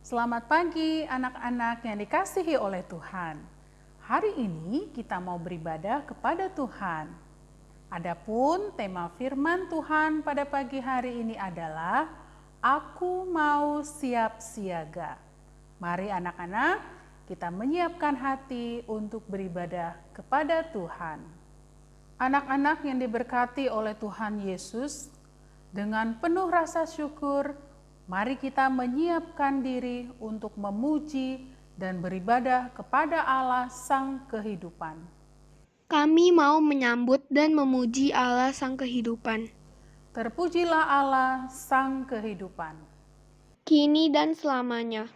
Selamat pagi anak-anak yang dikasihi oleh Tuhan. Hari ini kita mau beribadah kepada Tuhan. Adapun tema firman Tuhan pada pagi hari ini adalah Aku mau siap siaga. Mari anak-anak kita menyiapkan hati untuk beribadah kepada Tuhan. Anak-anak yang diberkati oleh Tuhan Yesus, dengan penuh rasa syukur, mari kita menyiapkan diri untuk memuji dan beribadah kepada Allah Sang Kehidupan. Kami mau menyambut dan memuji Allah Sang Kehidupan, Terpujilah Allah Sang Kehidupan. kini dan selamanya.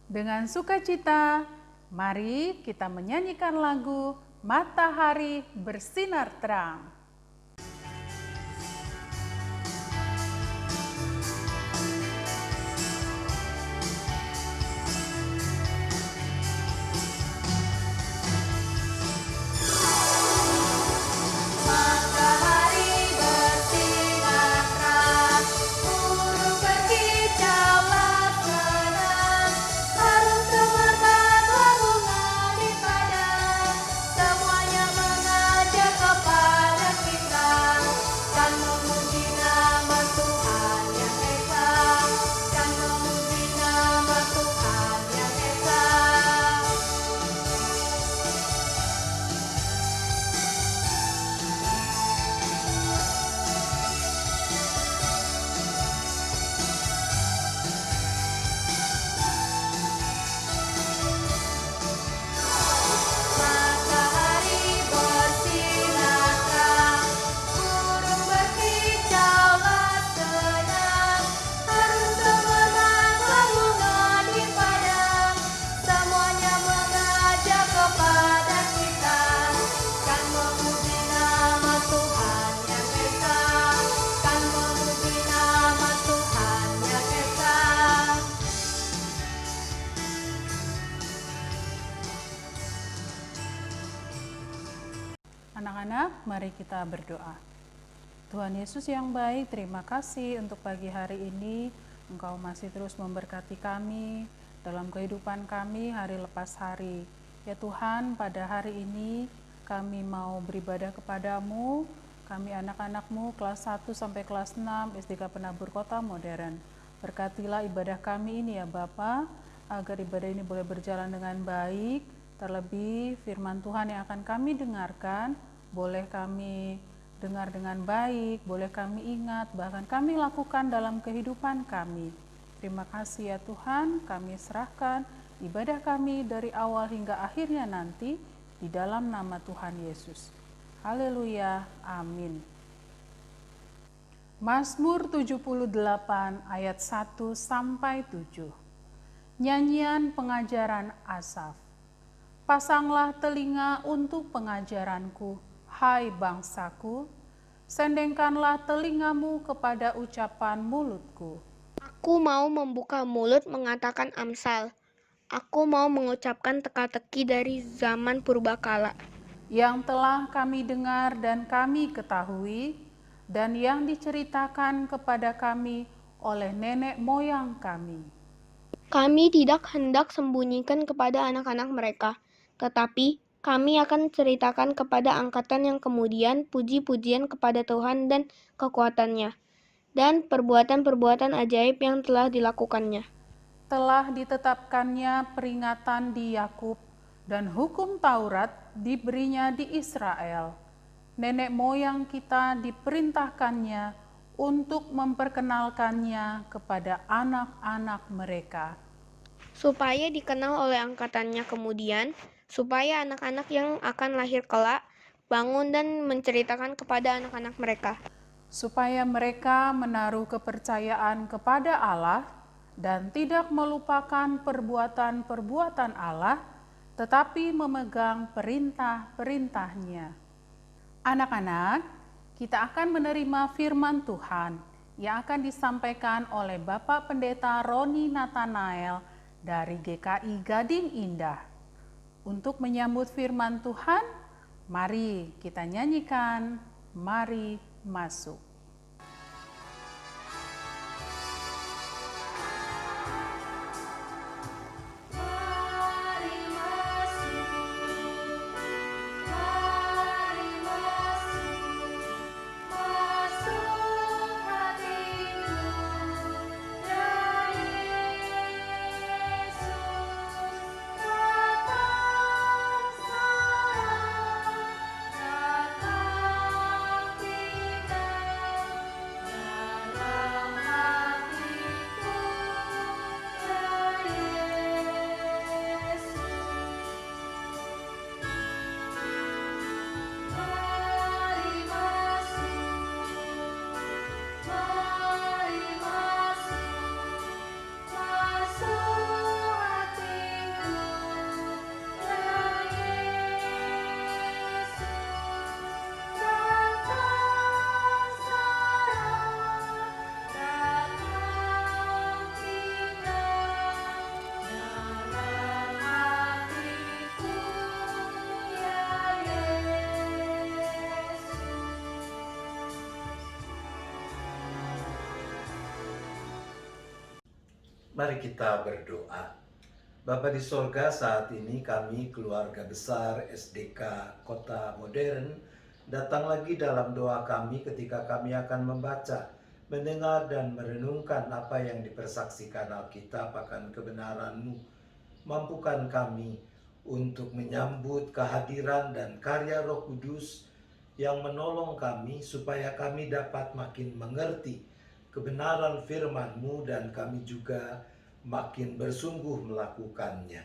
Dengan sukacita, mari kita menyanyikan lagu Matahari Bersinar Terang. Anak-anak, mari kita berdoa. Tuhan Yesus yang baik, terima kasih untuk pagi hari ini. Engkau masih terus memberkati kami dalam kehidupan kami hari lepas hari. Ya Tuhan, pada hari ini kami mau beribadah kepadamu. Kami anak-anak-Mu kelas 1 sampai kelas 6 SDK Penabur Kota Modern. Berkatilah ibadah kami ini ya Bapa, agar ibadah ini boleh berjalan dengan baik. Terlebih firman Tuhan yang akan kami dengarkan, boleh kami dengar dengan baik, boleh kami ingat, bahkan kami lakukan dalam kehidupan kami. Terima kasih ya Tuhan, kami serahkan ibadah kami dari awal hingga akhirnya nanti di dalam nama Tuhan Yesus. Haleluya, amin. Mazmur 78 ayat 1 sampai 7. Nyanyian pengajaran Asaf. Pasanglah telinga untuk pengajaranku, hai bangsaku, sendengkanlah telingamu kepada ucapan mulutku. Aku mau membuka mulut mengatakan Amsal. Aku mau mengucapkan teka-teki dari zaman purbakala. Yang telah kami dengar dan kami ketahui, dan yang diceritakan kepada kami oleh nenek moyang kami. Kami tidak hendak sembunyikan kepada anak-anak mereka, tetapi kami akan ceritakan kepada angkatan yang kemudian puji-pujian kepada Tuhan dan kekuatannya, dan perbuatan-perbuatan ajaib yang telah dilakukannya. Telah ditetapkannya peringatan di Yakub dan hukum Taurat diberinya di Israel. Nenek moyang kita diperintahkannya untuk memperkenalkannya kepada anak-anak mereka. Supaya dikenal oleh angkatannya kemudian, supaya anak-anak yang akan lahir kelak bangun dan menceritakan kepada anak-anak mereka. Supaya mereka menaruh kepercayaan kepada Allah dan tidak melupakan perbuatan-perbuatan Allah, tetapi memegang perintah-perintahnya. Anak-anak, kita akan menerima firman Tuhan yang akan disampaikan oleh Bapak Pendeta Roni Nathanael dari GKI Gading Indah. Untuk menyambut firman Tuhan, mari kita nyanyikan, mari masuk. Mari kita berdoa. Bapa di sorga, saat ini kami keluarga besar SDK Kota Modern datang lagi dalam doa kami ketika kami akan membaca, mendengar dan merenungkan apa yang dipersaksikan Alkitab akan kebenaran-Mu. Mampukan kami untuk menyambut kehadiran dan karya Roh Kudus yang menolong kami supaya kami dapat makin mengerti kebenaran firman-Mu dan kami juga makin bersungguh melakukannya.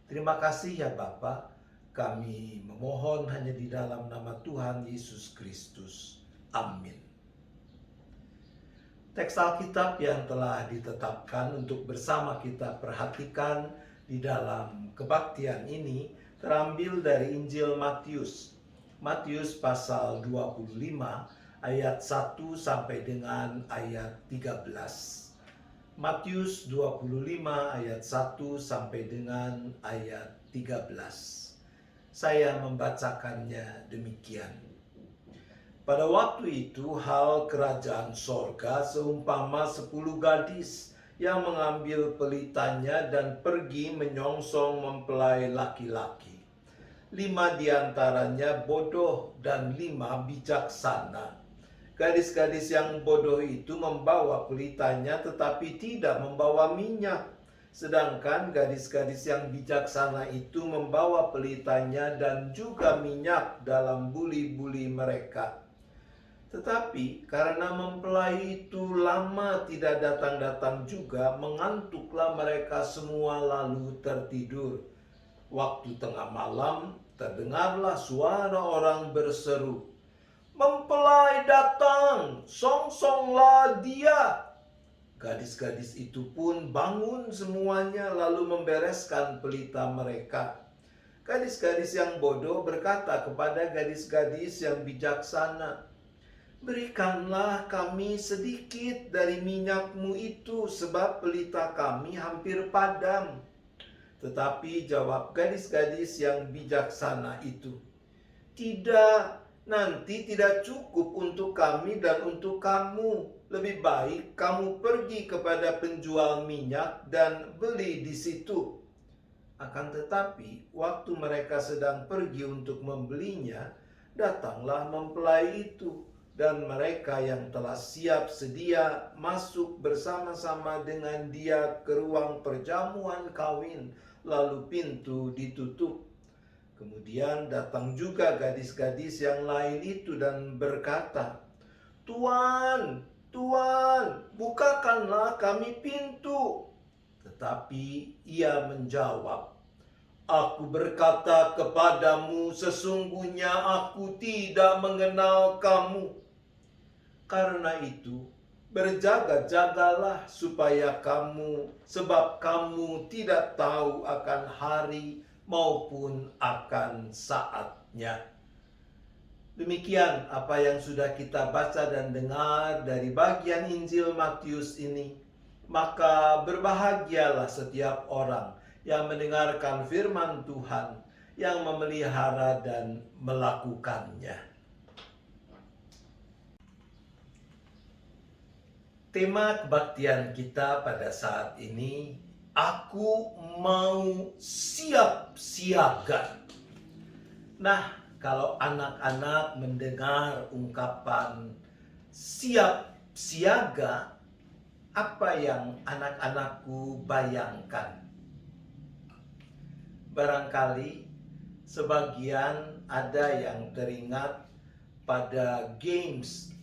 Terima kasih ya Bapa, kami memohon hanya di dalam nama Tuhan Yesus Kristus. Amin. Teks Alkitab yang telah ditetapkan untuk bersama kita perhatikan di dalam kebaktian ini terambil dari Injil Matius. Matius pasal 25 ayat 1 sampai dengan ayat 13. Matius 25 ayat 1 sampai dengan ayat 13. Saya membacakannya demikian. Pada waktu itu hal kerajaan sorga seumpama 10 gadis yang mengambil pelitanya dan pergi menyongsong mempelai laki-laki. 5 diantaranya bodoh dan 5 bijaksana. Gadis-gadis yang bodoh itu membawa pelitanya tetapi tidak membawa minyak. Sedangkan gadis-gadis yang bijaksana itu membawa pelitanya dan juga minyak dalam buli-buli mereka. Tetapi karena mempelai itu lama tidak datang-datang juga, mengantuklah mereka semua lalu tertidur. Waktu tengah malam terdengarlah suara orang berseru, "Mempelai datang, songsonglah dia." Gadis-gadis itu pun bangun semuanya lalu membereskan pelita mereka. Gadis-gadis yang bodoh berkata kepada gadis-gadis yang bijaksana, "Berikanlah kami sedikit dari minyakmu itu, sebab pelita kami hampir padam." Tetapi jawab gadis-gadis yang bijaksana itu, "Tidak, nanti tidak cukup untuk kami dan untuk kamu. Lebih baik kamu pergi kepada penjual minyak dan beli di situ." Akan tetapi, waktu mereka sedang pergi untuk membelinya, datanglah mempelai itu, dan mereka yang telah siap sedia masuk bersama-sama dengan dia ke ruang perjamuan kawin, lalu pintu ditutup. Kemudian datang juga gadis-gadis yang lain itu dan berkata, "Tuan, Tuan, bukakanlah kami pintu." Tetapi ia menjawab, "Aku berkata kepadamu, sesungguhnya aku tidak mengenal kamu. Karena itu, berjaga-jagalah sebab kamu tidak tahu akan hari maupun akan saatnya." Demikian apa yang sudah kita baca dan dengar dari bagian Injil Matius ini. Maka berbahagialah setiap orang yang mendengarkan firman Tuhan, yang memelihara dan melakukannya. Tema kebaktian kita pada saat ini, aku mau siap siaga. Nah, kalau anak-anak mendengar ungkapan siap siaga, apa yang anak-anakku bayangkan? Barangkali sebagian ada yang teringat pada games,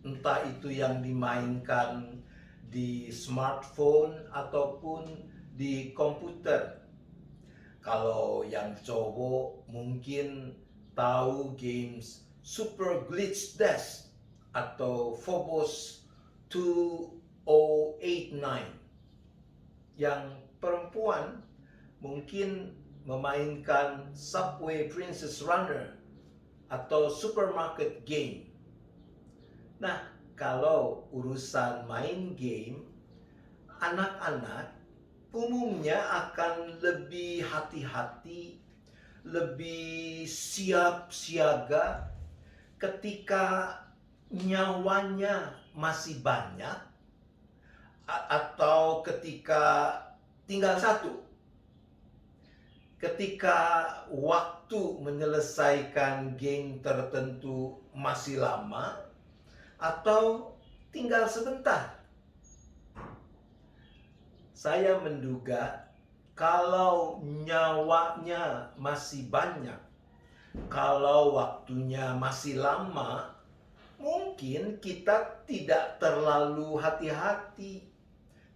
entah itu yang dimainkan di smartphone ataupun di komputer. Kalau yang cowok mungkin tahu games Super Glitch Dash atau Phobos 2089. Yang perempuan mungkin memainkan Subway Princess Runner atau Supermarket Game. Nah, kalau urusan main game, anak-anak umumnya akan lebih hati-hati, lebih siap siaga ketika nyawanya masih banyak atau ketika tinggal satu, ketika waktu menyelesaikan game tertentu masih lama, atau tinggal sebentar. Saya menduga kalau nyawanya masih banyak, kalau waktunya masih lama, mungkin kita tidak terlalu hati-hati,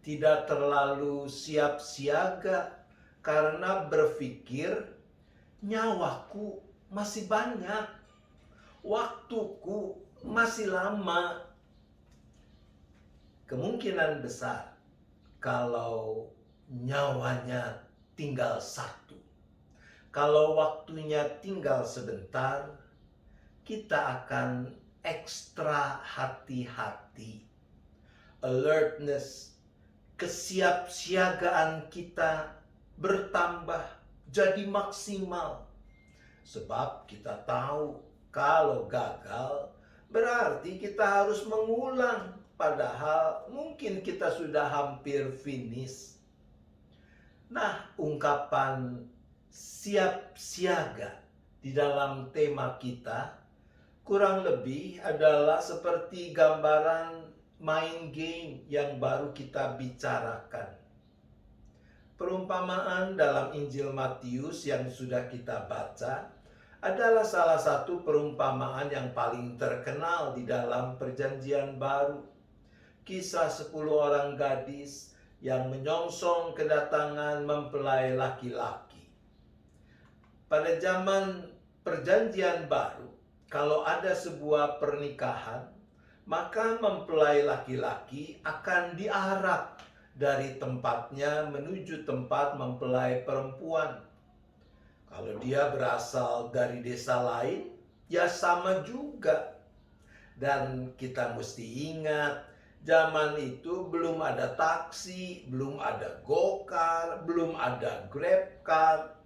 tidak terlalu siap siaga, karena berpikir nyawaku masih banyak, waktuku masih lama. Kemungkinan besar kalau nyawanya tinggal satu, kalau waktunya tinggal sebentar, kita akan ekstra hati-hati. Alertness, kesiapsiagaan kita bertambah jadi maksimal. Sebab kita tahu kalau gagal berarti kita harus mengulang. Padahal mungkin kita sudah hampir finish. Nah, ungkapan siap siaga di dalam tema kita kurang lebih adalah seperti gambaran main game yang baru kita bicarakan. Perumpamaan dalam Injil Matius yang sudah kita baca adalah salah satu perumpamaan yang paling terkenal di dalam Perjanjian Baru. Kisah 10 orang gadis yang menyongsong kedatangan mempelai laki-laki. Pada zaman Perjanjian Baru, kalau ada sebuah pernikahan, maka mempelai laki-laki akan diarak dari tempatnya menuju tempat mempelai perempuan. Kalau dia berasal dari desa lain, ya sama juga. Dan kita mesti ingat, zaman itu belum ada taksi, belum ada Gokar, belum ada GrabCar.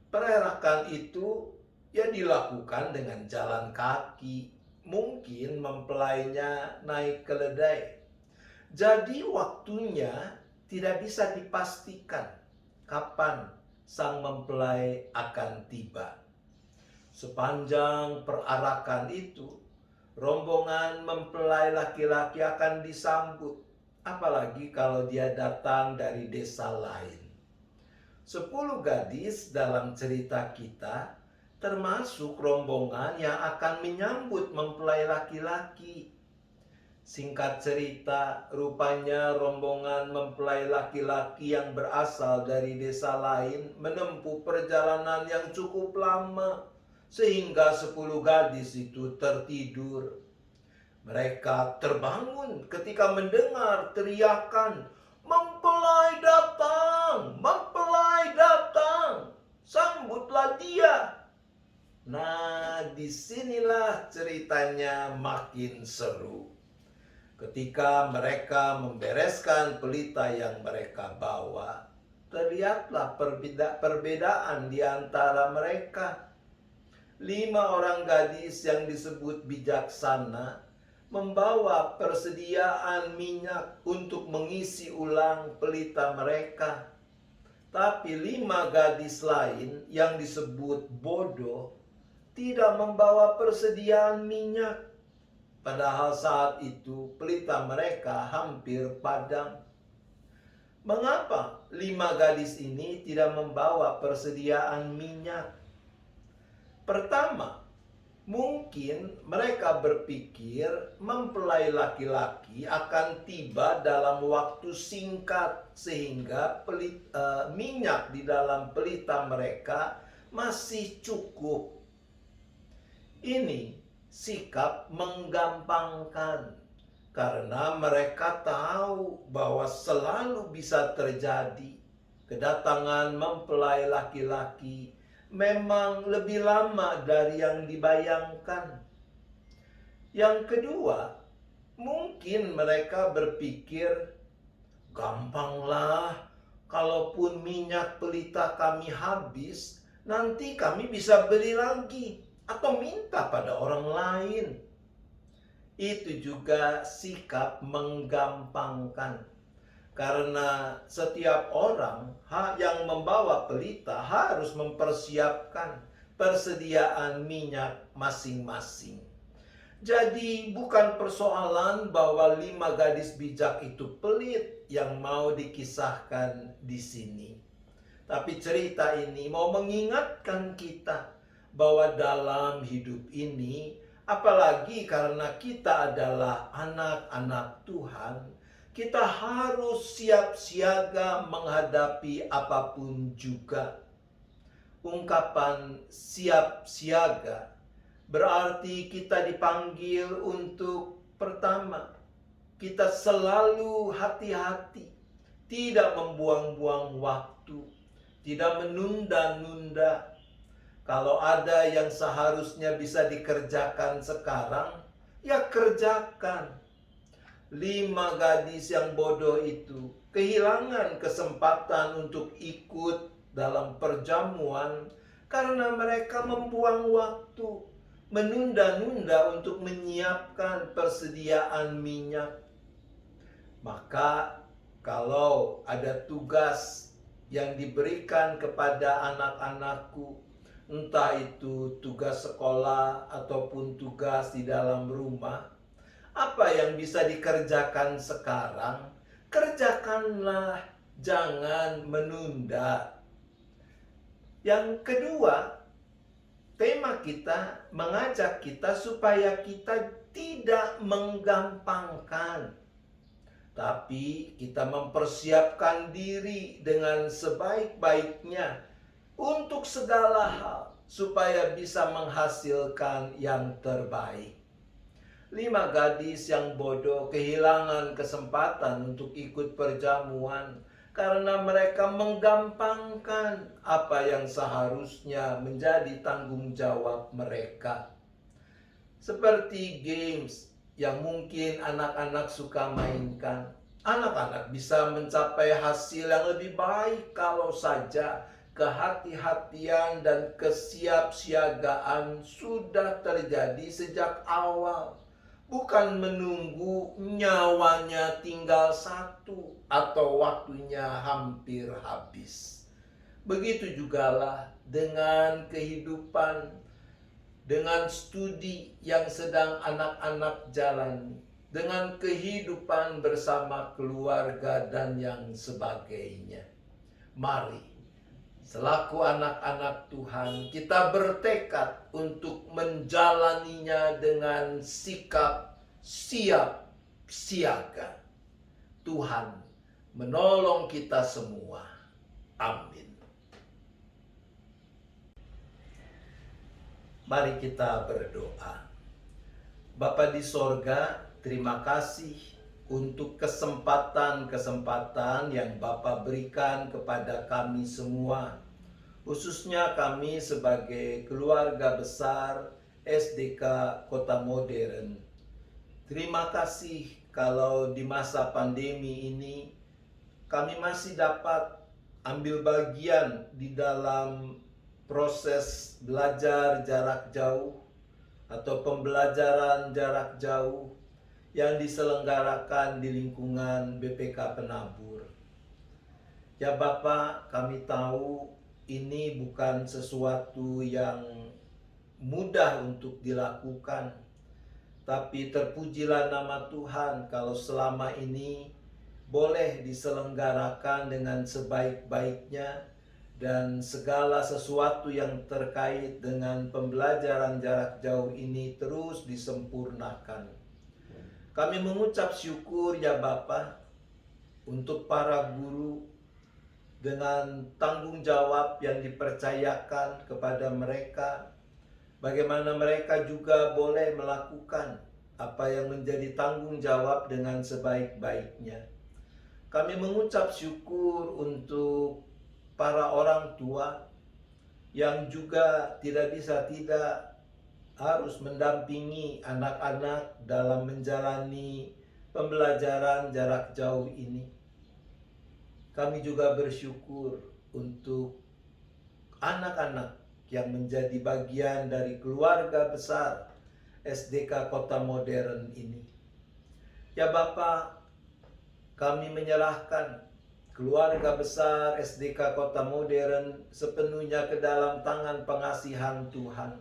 Pererakan itu ya dilakukan dengan jalan kaki. Mungkin mempelainya naik keledai. Jadi waktunya tidak bisa dipastikan kapan sang mempelai akan tiba. Sepanjang perarakan itu, rombongan mempelai laki-laki akan disambut, apalagi kalau dia datang dari desa lain. 10 gadis dalam cerita kita termasuk rombongan yang akan menyambut mempelai laki-laki. Singkat cerita, rupanya rombongan mempelai laki-laki yang berasal dari desa lain menempuh perjalanan yang cukup lama, sehingga 10 gadis itu tertidur. Mereka terbangun ketika mendengar teriakan, "Mempelai datang! Mempelai datang! Sambutlah dia!" Nah, disinilah ceritanya makin seru. Ketika mereka membereskan pelita yang mereka bawa, terlihatlah perbedaan di antara mereka. 5 orang gadis yang disebut bijaksana membawa persediaan minyak untuk mengisi ulang pelita mereka. Tapi 5 gadis lain yang disebut bodoh tidak membawa persediaan minyak. Padahal saat itu pelita mereka hampir padam. Mengapa 5 gadis ini tidak membawa persediaan minyak? Pertama, mungkin mereka berpikir mempelai laki-laki akan tiba dalam waktu singkat sehingga minyak di dalam pelita mereka masih cukup. Ini sikap menggampangkan karena mereka tahu bahwa selalu bisa terjadi kedatangan mempelai laki-laki memang lebih lama dari yang dibayangkan. Yang kedua, mungkin mereka berpikir, gampanglah, kalaupun minyak pelita kami habis, nanti kami bisa beli lagi atau minta pada orang lain. itu juga sikap menggampangkan. Karena setiap orang yang membawa pelita harus mempersiapkan persediaan minyak masing-masing. Jadi bukan persoalan bahwa 5 gadis bijak itu pelit yang mau dikisahkan di sini. Tapi cerita ini mau mengingatkan kita bahwa dalam hidup ini, apalagi karena kita adalah anak-anak Tuhan, kita harus siap siaga menghadapi apapun juga. Ungkapan siap siaga berarti kita dipanggil untuk pertama, kita selalu hati-hati, tidak membuang-buang waktu, tidak menunda-nunda. Kalau ada yang seharusnya bisa dikerjakan sekarang, ya kerjakan. 5 gadis yang bodoh itu kehilangan kesempatan untuk ikut dalam perjamuan karena mereka membuang waktu, menunda-nunda untuk menyiapkan persediaan minyak. Maka kalau ada tugas yang diberikan kepada anak-anakku, entah itu tugas sekolah ataupun tugas di dalam rumah, apa yang bisa dikerjakan sekarang, kerjakanlah, jangan menunda. Yang kedua, tema kita mengajak kita supaya kita tidak menggampangkan, tapi kita mempersiapkan diri dengan sebaik-baiknya untuk segala hal, supaya bisa menghasilkan yang terbaik. 5 gadis yang bodoh kehilangan kesempatan untuk ikut perjamuan karena mereka menggampangkan apa yang seharusnya menjadi tanggung jawab mereka. Seperti games yang mungkin anak-anak suka mainkan. Anak-anak bisa mencapai hasil yang lebih baik kalau saja kehati-hatian dan kesiapsiagaan sudah terjadi sejak awal. Bukan menunggu nyawanya tinggal 1 atau waktunya hampir habis. Begitu jugalah dengan kehidupan, dengan studi yang sedang anak-anak jalani, dengan kehidupan bersama keluarga dan yang sebagainya. Mari, selaku anak-anak Tuhan, kita bertekad untuk menjalaninya dengan sikap siap siaga. Tuhan menolong kita semua. Amin. Mari kita berdoa. Bapa di sorga, terima kasih untuk kesempatan-kesempatan yang Bapa berikan kepada kami semua, khususnya kami sebagai keluarga besar SDK Kota Modern. Terima kasih kalau di masa pandemi ini kami masih dapat ambil bagian di dalam proses belajar jarak jauh atau pembelajaran jarak jauh yang diselenggarakan di lingkungan BPK Penabur. Ya Bapak, kami tahu ini bukan sesuatu yang mudah untuk dilakukan, tapi terpujilah nama Tuhan kalau selama ini boleh diselenggarakan dengan sebaik-baiknya, dan segala sesuatu yang terkait dengan pembelajaran jarak jauh ini terus disempurnakan. Kami mengucap syukur ya Bapa untuk para guru dengan tanggung jawab yang dipercayakan kepada mereka. Bagaimana mereka juga boleh melakukan apa yang menjadi tanggung jawab dengan sebaik-baiknya. Kami mengucap syukur untuk para orang tua yang juga tidak bisa tidak harus mendampingi anak-anak dalam menjalani pembelajaran jarak jauh ini. Kami juga bersyukur untuk anak-anak yang menjadi bagian dari keluarga besar SDK Kota Modern ini. Ya Bapa, kami menyerahkan keluarga besar SDK Kota Modern sepenuhnya ke dalam tangan pengasihan Tuhan.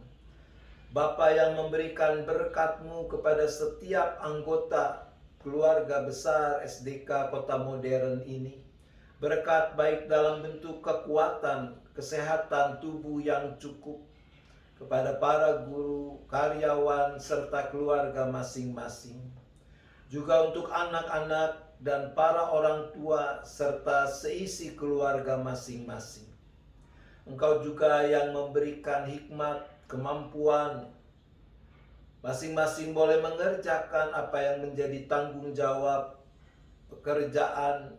Bapa yang memberikan berkat-Mu kepada setiap anggota keluarga besar SDK Kota Modern ini. Berkat baik dalam bentuk kekuatan, kesehatan tubuh yang cukup, kepada para guru, karyawan, serta keluarga masing-masing. Juga untuk anak-anak dan para orang tua, serta seisi keluarga masing-masing. Engkau juga yang memberikan hikmat, kemampuan. Masing-masing boleh mengerjakan apa yang menjadi tanggung jawab pekerjaan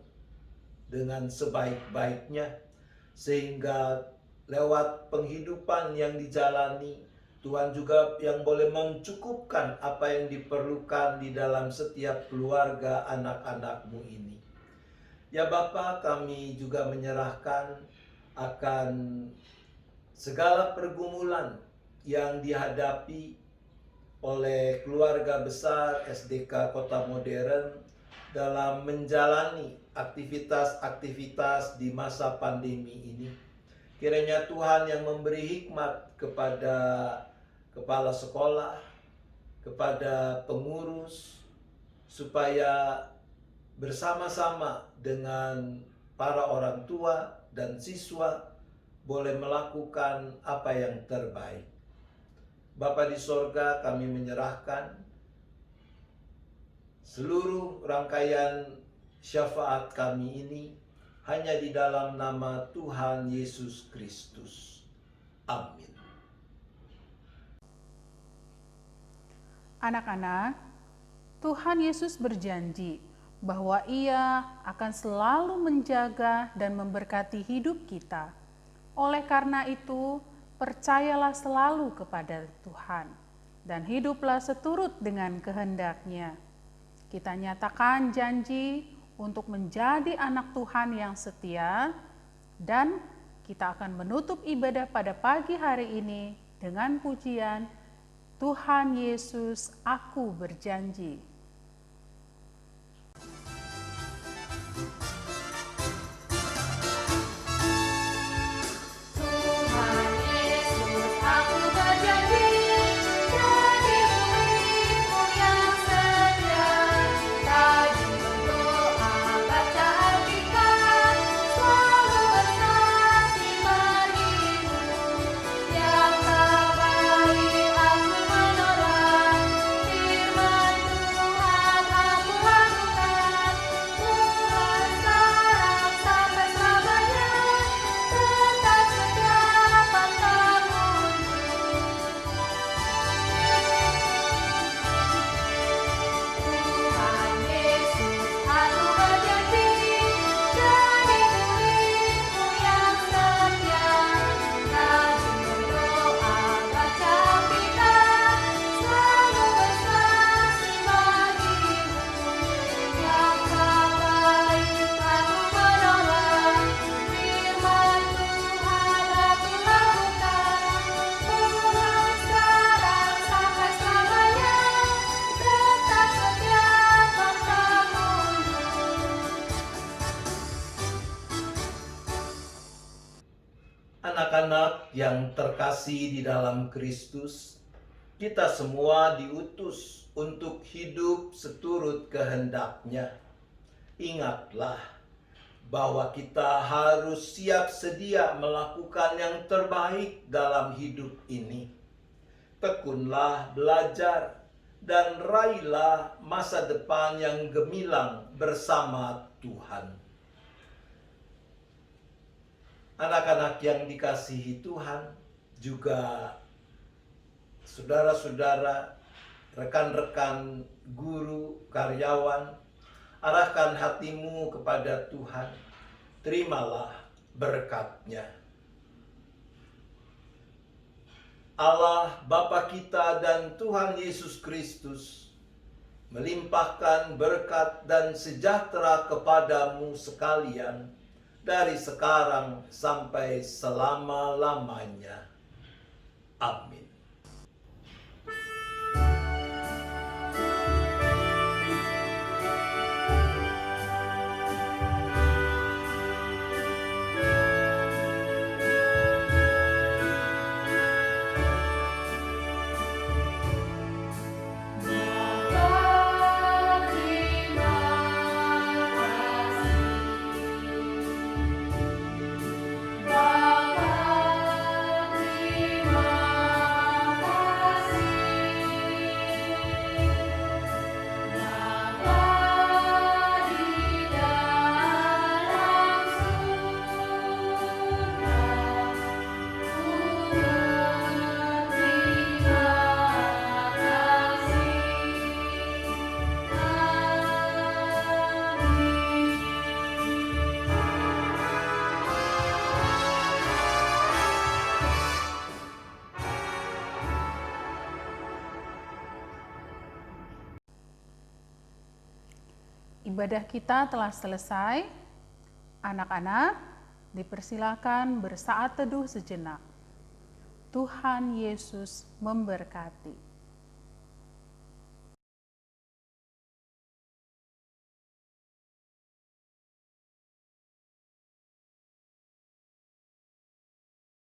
dengan sebaik-baiknya, sehingga lewat penghidupan yang dijalani, Tuhan juga yang boleh mencukupkan apa yang diperlukan di dalam setiap keluarga anak-anak-Mu ini. Ya Bapa, kami juga menyerahkan akan segala pergumulan yang dihadapi oleh keluarga besar SDK Kota Modern dalam menjalani aktivitas-aktivitas di masa pandemi ini. Kiranya Tuhan yang memberi hikmat kepada kepala sekolah, kepada pengurus, supaya bersama-sama dengan para orang tua dan siswa boleh melakukan apa yang terbaik. Bapa di sorga, kami menyerahkan seluruh rangkaian syafaat kami ini hanya di dalam nama Tuhan Yesus Kristus. Amin. Anak-anak, Tuhan Yesus berjanji bahwa Ia akan selalu menjaga dan memberkati hidup kita. Oleh karena itu, percayalah selalu kepada Tuhan dan hiduplah seturut dengan kehendak-Nya. Kita nyatakan janji untuk menjadi anak Tuhan yang setia, dan kita akan menutup ibadah pada pagi hari ini dengan pujian Tuhan Yesus, aku berjanji. Anak-anak yang terkasih di dalam Kristus, kita semua diutus untuk hidup seturut kehendak-Nya. Ingatlah bahwa kita harus siap sedia melakukan yang terbaik dalam hidup ini. Tekunlah belajar dan raihlah masa depan yang gemilang bersama Tuhan. Anak-anak yang dikasihi Tuhan, juga saudara-saudara, rekan-rekan guru, karyawan, arahkan hatimu kepada Tuhan. Terimalah berkat-Nya. Allah Bapa kita dan Tuhan Yesus Kristus melimpahkan berkat dan sejahtera kepadamu sekalian, dari sekarang sampai selama-lamanya. Amin. Ibadah kita telah selesai. Anak-anak, dipersilakan bersaat teduh sejenak. Tuhan Yesus memberkati.